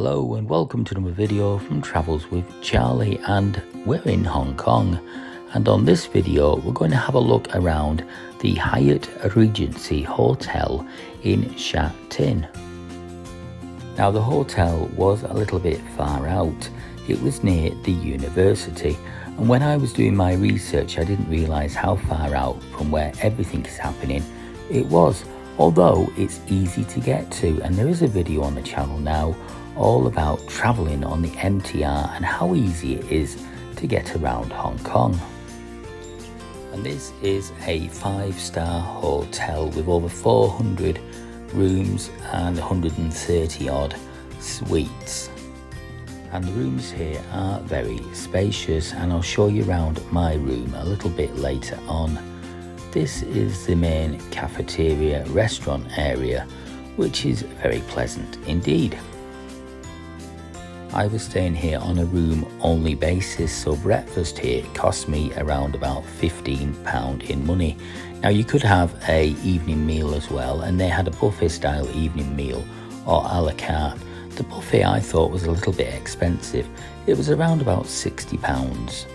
Hello and welcome to another video from Travels with Charlie, and we're in Hong Kong, and on this video we're going to have a look around the Hyatt Regency Hotel in Sha Tin. Now the hotel was a little bit far out. It was near the university, and when I was doing my research I didn't realise how far out from where everything is happening it was, although it's easy to get to, and there is a video on the channel now all about travelling on the MTR and how easy it is to get around Hong Kong. And this is a 5-star hotel with over 400 rooms and 130 odd suites. And the rooms here are very spacious, and I'll show you around my room a little bit later on. This is the main cafeteria restaurant area, which is very pleasant indeed. I was staying here on a room only basis, so breakfast here cost me around about £15 in money. Now you could have a evening meal as well, and they had a buffet style evening meal or a la carte. The buffet I thought was a little bit expensive. It was around about £60.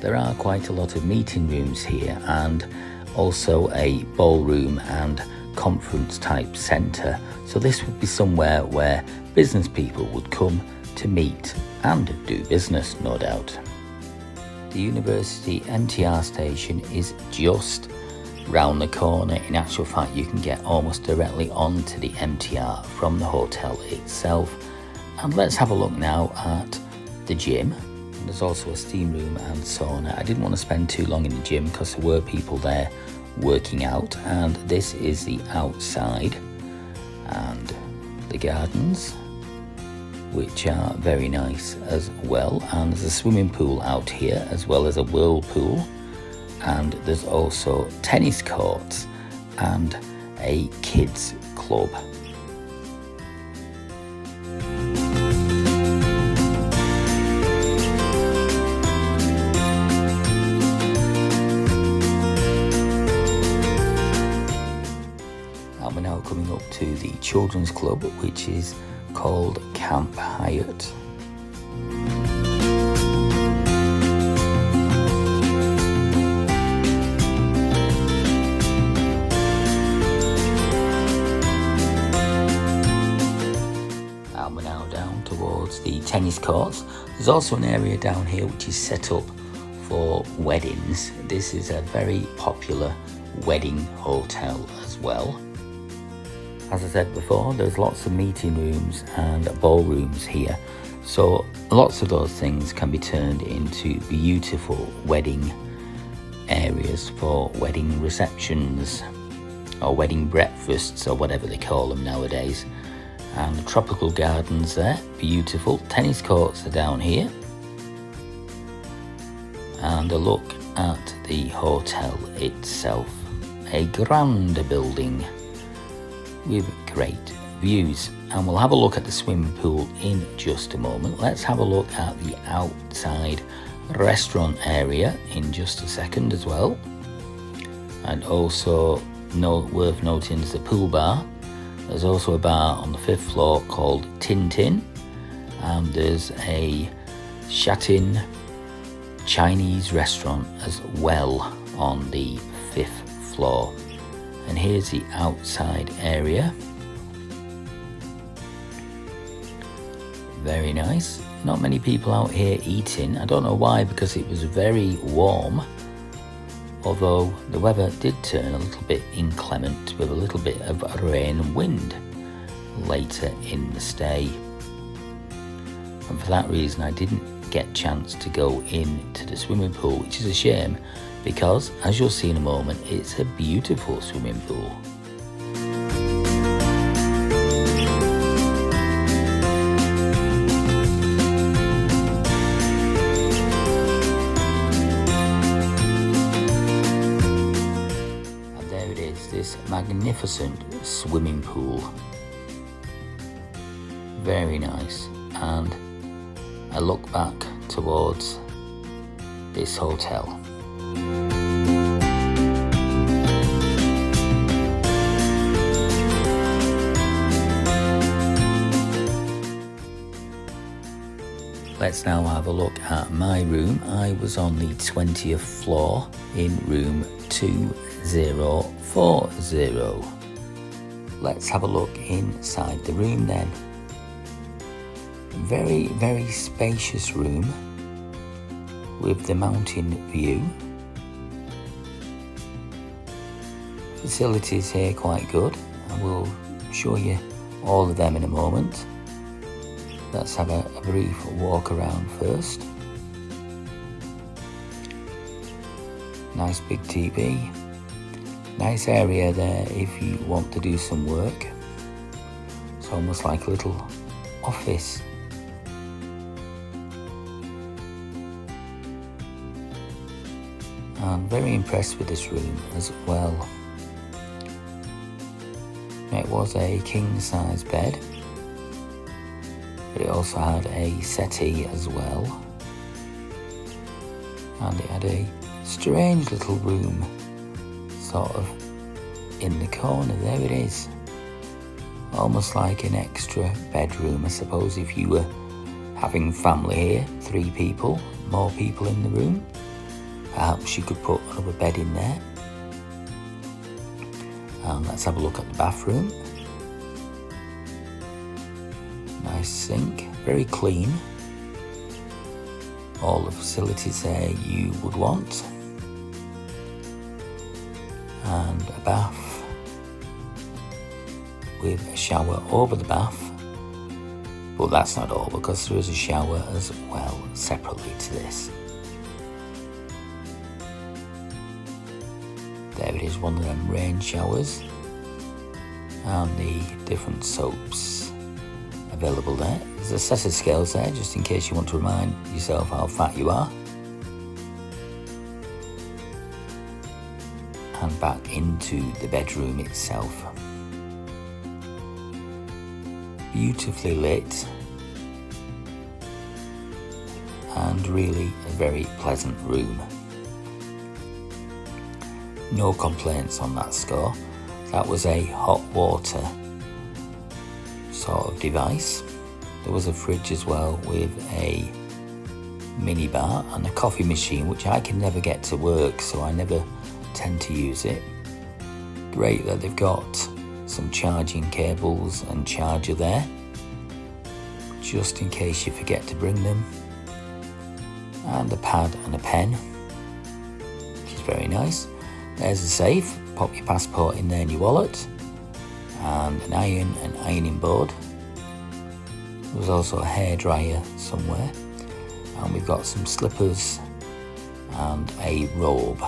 There are quite a lot of meeting rooms here, and also a ballroom and conference type centre, so this would be somewhere where business people would come to meet and do business, no doubt. The university MTR station is just round the corner. In actual fact, you can get almost directly onto the MTR from the hotel itself. And let's have a look now at the gym. There's also a steam room and sauna. I didn't want to spend too long in the gym because there were people there working out, and this is the outside and the gardens, which are very nice as well. And there's a swimming pool out here as well as a whirlpool, and there's also tennis courts and a kids club. And we're now coming up to the children's club, which is called Camp Hyatt. And we're now down towards the tennis courts. There's also an area down here which is set up for weddings. This is a very popular wedding hotel as well. As I said before, there's lots of meeting rooms and ballrooms here, so lots of those things can be turned into beautiful wedding areas for wedding receptions or wedding breakfasts or whatever they call them nowadays. And the tropical gardens there, beautiful. Tennis courts are down here. And a look at the hotel itself, a grand building with great views. And we'll have a look at the swimming pool in just a moment. Let's have a look at the outside restaurant area in just a second as well. And also worth noting is the pool bar. There's also a bar on the 5th floor called Tin Tin, and there's a Sha Tin Chinese restaurant as well on the 5th floor. And here's the outside area. Very nice. Not many people out here eating. I don't know why, because it was very warm, although the weather did turn a little bit inclement with a little bit of rain and wind later in the stay. And for that reason I didn't get a chance to go into the swimming pool, which is a shame, because as you'll see in a moment, it's a beautiful swimming pool. And there it is, this magnificent swimming pool. Very nice. And I look back towards this hotel. let's now have a look at my room. I was on the 20th floor in room 2040. Let's have a look inside the room then. Very, very spacious room with the mountain view. Facilities here quite good. I will show you all of them in a moment. Let's have a brief walk around first. Nice big TV. Nice area there if you want to do some work. It's almost like a little office. I'm very impressed with this room as well. It was a king size bed, but it also had a settee as well, and it had a strange little room sort of in the corner. There it is, almost like an extra bedroom. I suppose if you were having family here, 3 people, more people in the room, perhaps you could put another bed in there. And let's have a look at the bathroom. Nice sink, very clean. All the facilities there you would want. And a bath with a shower over the bath. But that's not all, because there is a shower as well separately to this. There it is, one of them rain showers, and the different soaps available there. There's a set of scales there, just in case you want to remind yourself how fat you are. And back into the bedroom itself. Beautifully lit, and really a very pleasant room. No complaints on that score. That was a hot water sort of device. There was a fridge as well with a mini bar and a coffee machine, which I can never get to work, so I never tend to use it. Great that they've got some charging cables and charger there, just in case you forget to bring them. And a pad and a pen, which is very nice. There's a safe, pop your passport in there and your wallet, and an ironing board. There was also a hairdryer somewhere, and we've got some slippers and a robe.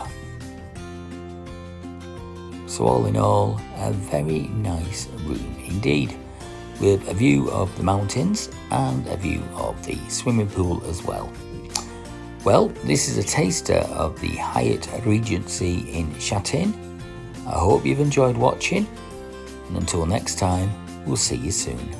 So all in all, a very nice room indeed, with a view of the mountains and a view of the swimming pool as well. Well, this is a taster of the Hyatt Regency in Sha Tin. I hope you've enjoyed watching, and until next time, we'll see you soon.